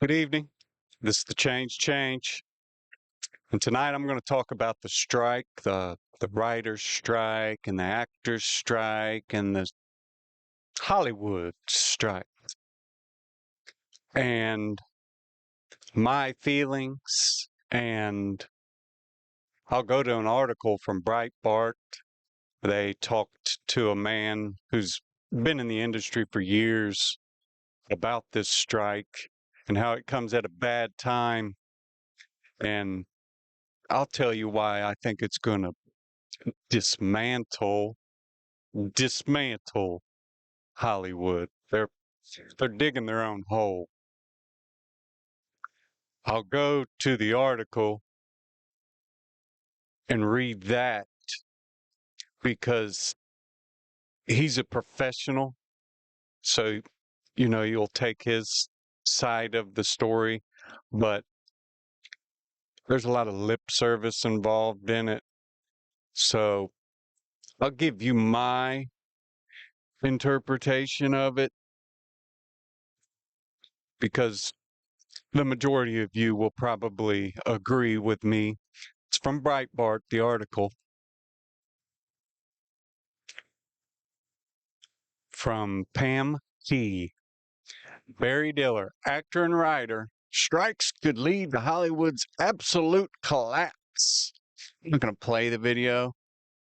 Good evening. This is the Change. And tonight I'm going to talk about the strike, the writers' strike and the actors' strike and the Hollywood strike. And my feelings, and I'll go to an article from Breitbart. They talked to a man who's been in the industry for years about this strike and how it comes at a bad time. And I'll tell you why I think it's going to dismantle Hollywood. They're digging their own hole. I'll go to the article and read that because he's a professional. So, you'll take his side of the story, but there's a lot of lip service involved in it. So I'll give you my interpretation of it because the majority of you will probably agree with me. It's from Breitbart, the article from Pam Key. Barry Diller, actor and writer, strikes could lead to Hollywood's absolute collapse. I'm not going to play the video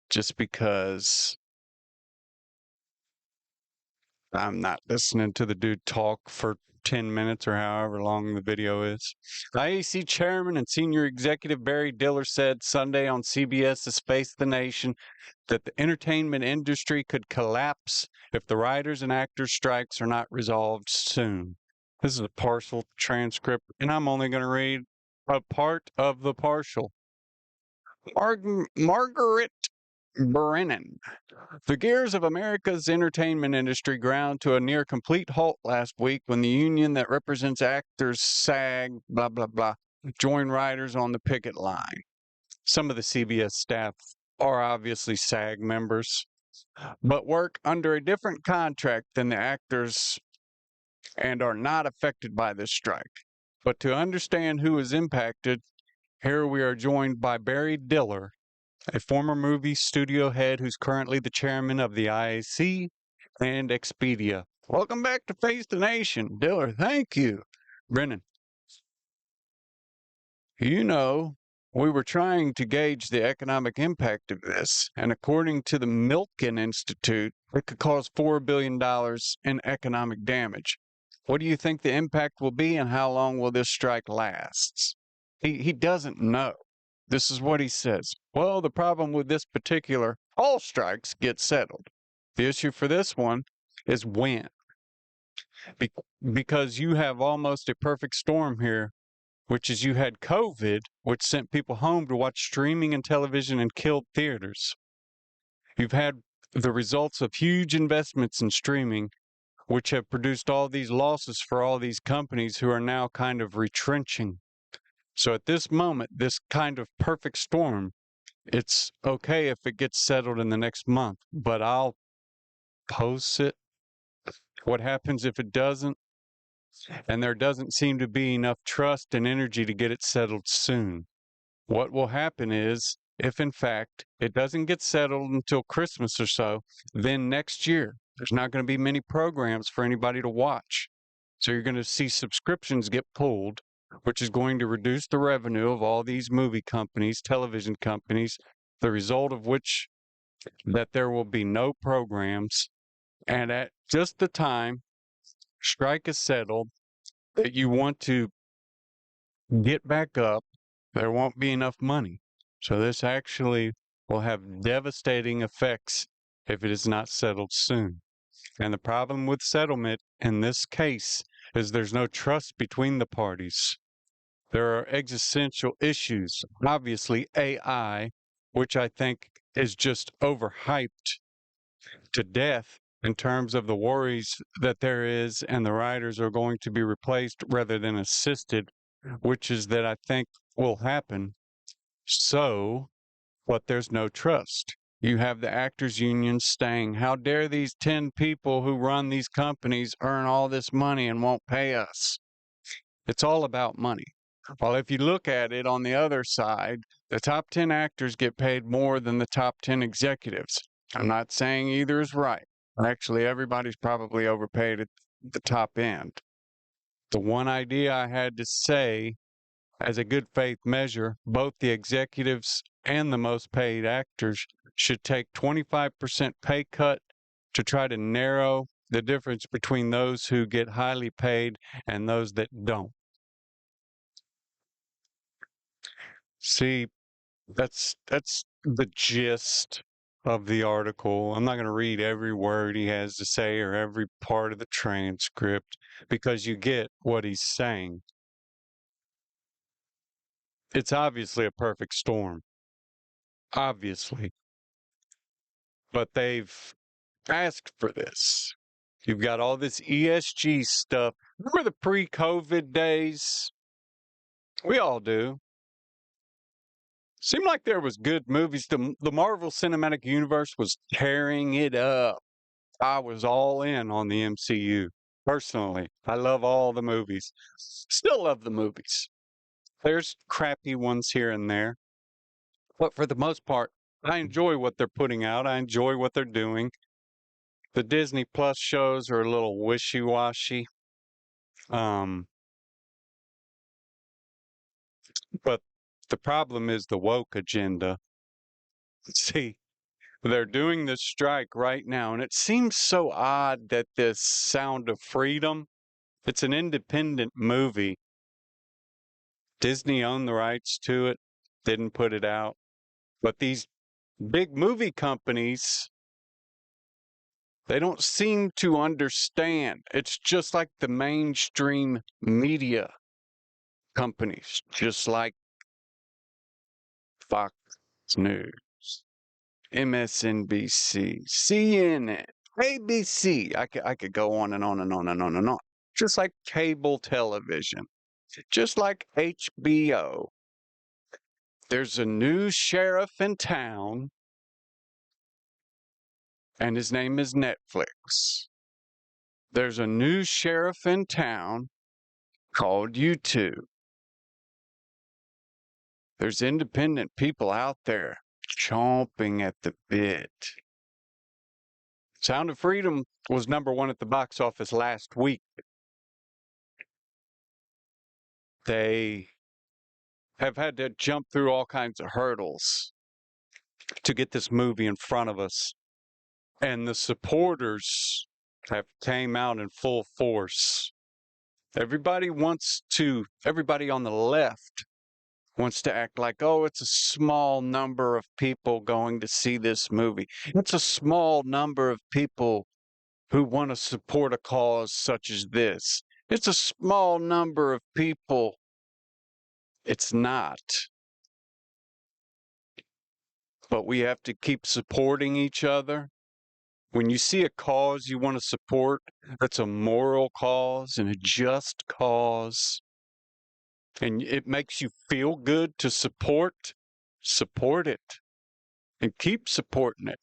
just because I'm not listening to the dude talk for 10 minutes or however long the video is. IAC chairman and senior executive Barry Diller said Sunday on CBS's Face the Nation that the entertainment industry could collapse if the writers and actors strikes are not resolved soon. This is a partial transcript, and I'm only going to read a part of the partial. Margaret Brennan. The gears of America's entertainment industry ground to a near complete halt last week when the union that represents actors, SAG, blah, blah, blah, joined writers on the picket line. Some of the CBS staff are obviously SAG members, but work under a different contract than the actors and are not affected by this strike. But to understand who is impacted, here we are joined by Barry Diller, a former movie studio head who's currently the chairman of the IAC and Expedia. Welcome back to Face the Nation. Diller, thank you. Brennan, we were trying to gauge the economic impact of this, and according to the Milken Institute, it could cause $4 billion in economic damage. What do you think the impact will be, and how long will this strike last? He doesn't know. This is what he says. Well, the problem with this particular, all strikes get settled. The issue for this one is when. Because you have almost a perfect storm here, which is you had COVID, which sent people home to watch streaming and television and killed theaters. You've had the results of huge investments in streaming, which have produced all these losses for all these companies who are now kind of retrenching. So at this moment, this kind of perfect storm, it's okay if it gets settled in the next month, but I'll post it. What happens if it doesn't? And there doesn't seem to be enough trust and energy to get it settled soon. What will happen is, if in fact it doesn't get settled until Christmas or so, then next year, there's not going to be many programs for anybody to watch. So you're going to see subscriptions get pulled, which is going to reduce the revenue of all these movie companies, television companies, the result of which that there will be no programs. And at just the time strike is settled that you want to get back up, there won't be enough money. So this actually will have devastating effects if it is not settled soon. And the problem with settlement in this case is there's no trust between the parties. There are existential issues. Obviously, AI, which I think is just overhyped to death in terms of the worries that there is, and the writers are going to be replaced rather than assisted, which is that I think will happen. So, but there's no trust. You have the actors union saying, how dare these 10 people who run these companies earn all this money and won't pay us? It's all about money. Well, if you look at it on the other side, the top 10 actors get paid more than the top 10 executives. I'm not saying either is right. Actually, everybody's probably overpaid at the top end. The one idea I had to say, as a good faith measure, both the executives and the most paid actors should take 25% pay cut to try to narrow the difference between those who get highly paid and those that don't. See, that's the gist of the article. I'm not going to read every word he has to say or every part of the transcript because you get what he's saying. It's obviously a perfect storm. Obviously. But they've asked for this. You've got all this ESG stuff. Remember the pre-COVID days? We all do. Seemed like there was good movies. The Marvel Cinematic Universe was tearing it up. I was all in on the MCU. Personally, I love all the movies. Still love the movies. There's crappy ones here and there. But for the most part, I enjoy what they're putting out. I enjoy what they're doing. The Disney Plus shows are a little wishy-washy. But the problem is the woke agenda. See, they're doing this strike right now, and it seems so odd that this Sound of Freedom, it's an independent movie. Disney owned the rights to it, didn't put it out. But these big movie companies, they don't seem to understand. It's just like the mainstream media companies, just like Fox News, MSNBC, CNN, ABC. I could go on and on and on and on and on. Just like cable television, just like HBO. There's a new sheriff in town, and his name is Netflix. There's a new sheriff in town called YouTube. There's independent people out there chomping at the bit. Sound of Freedom was #1 at the box office last week. They have had to jump through all kinds of hurdles to get this movie in front of us. And the supporters have came out in full force. Everybody on the left wants to act like, oh, it's a small number of people going to see this movie. It's a small number of people who want to support a cause such as this. It's a small number of people. It's not. But we have to keep supporting each other. When you see a cause you want to support, that's a moral cause and a just cause, and it makes you feel good to support it and keep supporting it.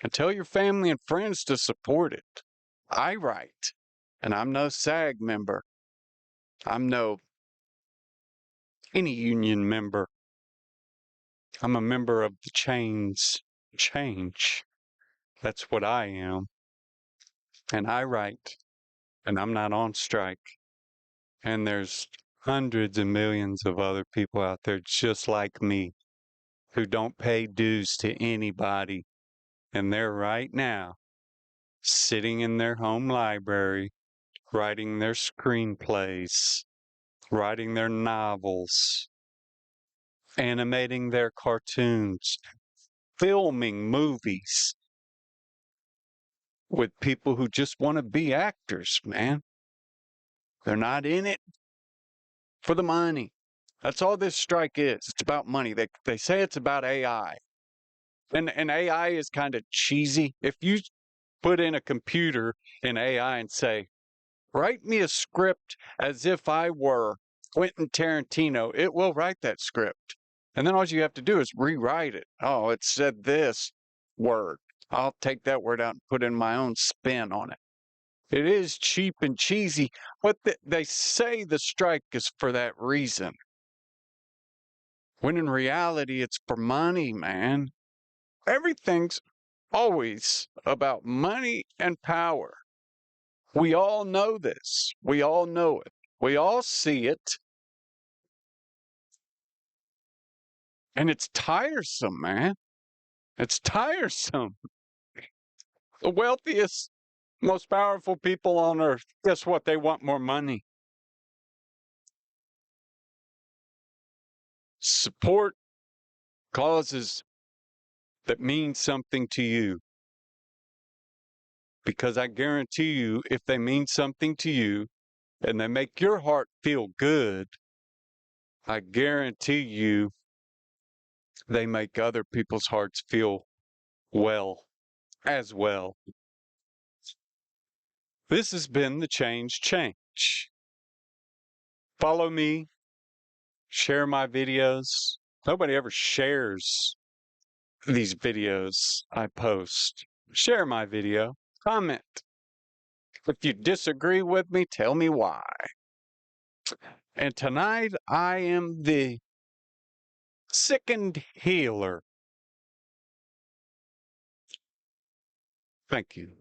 And tell your family and friends to support it. I write, and I'm no SAG member. I'm no any union member. I'm a member of the change. That's what I am. And I write, and I'm not on strike. And there's hundreds of millions of other people out there just like me who don't pay dues to anybody. And they're right now sitting in their home library, writing their screenplays, writing their novels, animating their cartoons, filming movies with people who just want to be actors, man. They're not in it for the money. That's all this strike is. It's about money. They say it's about AI. And AI is kind of cheesy. If you put in a computer in AI and say, write me a script as if I were Quentin Tarantino, it will write that script. And then all you have to do is rewrite it. Oh, it said this word. I'll take that word out and put in my own spin on it. It is cheap and cheesy, but they say the strike is for that reason. When in reality, it's for money, man. Everything's always about money and power. We all know this. We all know it. We all see it. And it's tiresome, man. It's tiresome. The wealthiest, most powerful people on earth, guess what? They want more money. Support causes that mean something to you. Because I guarantee you, if they mean something to you and they make your heart feel good, I guarantee you they make other people's hearts feel well as well. This has been the Change. Follow me, share my videos. Nobody ever shares these videos I post. Share my video, comment. If you disagree with me, tell me why. And tonight I am the sickened healer. Thank you.